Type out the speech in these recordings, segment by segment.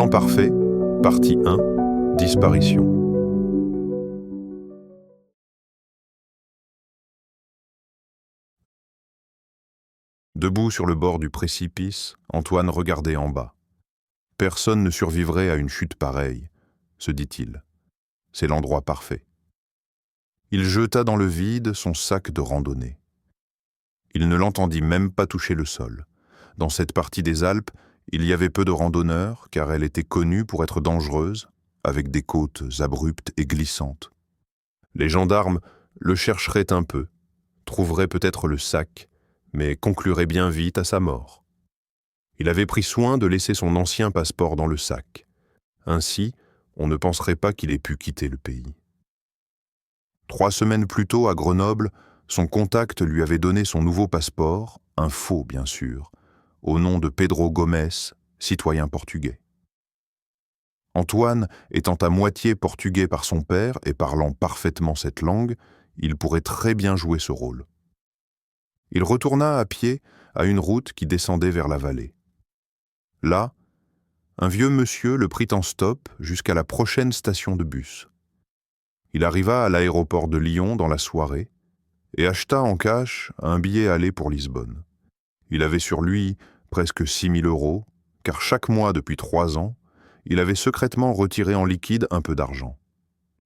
Plan parfait, partie 1, disparition. Debout sur le bord du précipice, Antoine regardait en bas. Personne ne survivrait à une chute pareille, se dit-il. C'est l'endroit parfait. Il jeta dans le vide son sac de randonnée. Il ne l'entendit même pas toucher le sol. Dans cette partie des Alpes, il y avait peu de randonneurs, car elle était connue pour être dangereuse, avec des côtes abruptes et glissantes. Les gendarmes le chercheraient un peu, trouveraient peut-être le sac, mais concluraient bien vite à sa mort. Il avait pris soin de laisser son ancien passeport dans le sac. Ainsi, on ne penserait pas qu'il ait pu quitter le pays. 3 semaines plus tôt, à Grenoble, son contact lui avait donné son nouveau passeport, un faux bien sûr, au nom de Pedro Gomes, citoyen portugais. Antoine, étant à moitié portugais par son père et parlant parfaitement cette langue, il pourrait très bien jouer ce rôle. Il retourna à pied à une route qui descendait vers la vallée. Là, un vieux monsieur le prit en stop jusqu'à la prochaine station de bus. Il arriva à l'aéroport de Lyon dans la soirée et acheta en cash un billet aller pour Lisbonne. Il avait sur lui presque 6 000 €, car chaque mois depuis 3 ans, il avait secrètement retiré en liquide un peu d'argent.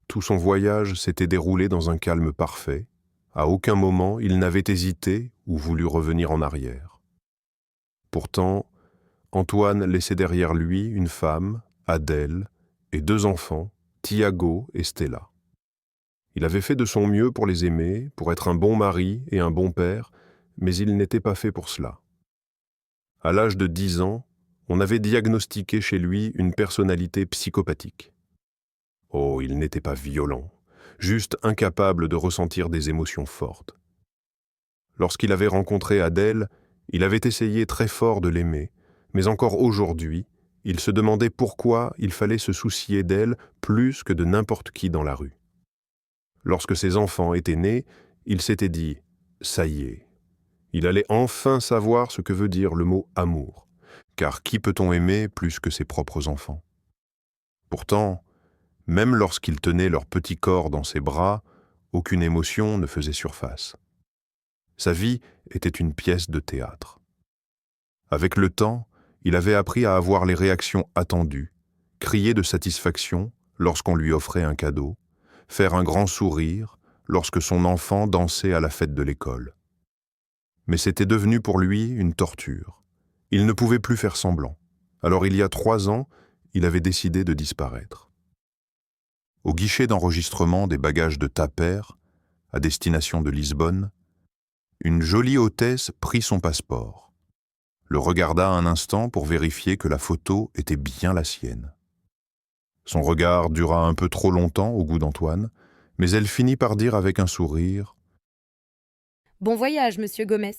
Tout son voyage s'était déroulé dans un calme parfait. À aucun moment il n'avait hésité ou voulu revenir en arrière. Pourtant, Antoine laissait derrière lui une femme, Adèle, et 2 enfants, Thiago et Stella. Il avait fait de son mieux pour les aimer, pour être un bon mari et un bon père, mais il n'était pas fait pour cela. À l'âge de 10 ans, on avait diagnostiqué chez lui une personnalité psychopathique. Oh, il n'était pas violent, juste incapable de ressentir des émotions fortes. Lorsqu'il avait rencontré Adèle, il avait essayé très fort de l'aimer, mais encore aujourd'hui, il se demandait pourquoi il fallait se soucier d'elle plus que de n'importe qui dans la rue. Lorsque ses enfants étaient nés, il s'était dit « ça y est ». Il allait enfin savoir ce que veut dire le mot « amour », car qui peut-on aimer plus que ses propres enfants? Pourtant, même lorsqu'il tenait leur petit corps dans ses bras, aucune émotion ne faisait surface. Sa vie était une pièce de théâtre. Avec le temps, il avait appris à avoir les réactions attendues, crier de satisfaction lorsqu'on lui offrait un cadeau, faire un grand sourire lorsque son enfant dansait à la fête de l'école. Mais c'était devenu pour lui une torture. Il ne pouvait plus faire semblant. Alors il y a 3 ans, il avait décidé de disparaître. Au guichet d'enregistrement des bagages de Taper, à destination de Lisbonne, une jolie hôtesse prit son passeport, le regarda un instant pour vérifier que la photo était bien la sienne. Son regard dura un peu trop longtemps au goût d'Antoine, mais elle finit par dire avec un sourire Bon voyage, monsieur Gomes.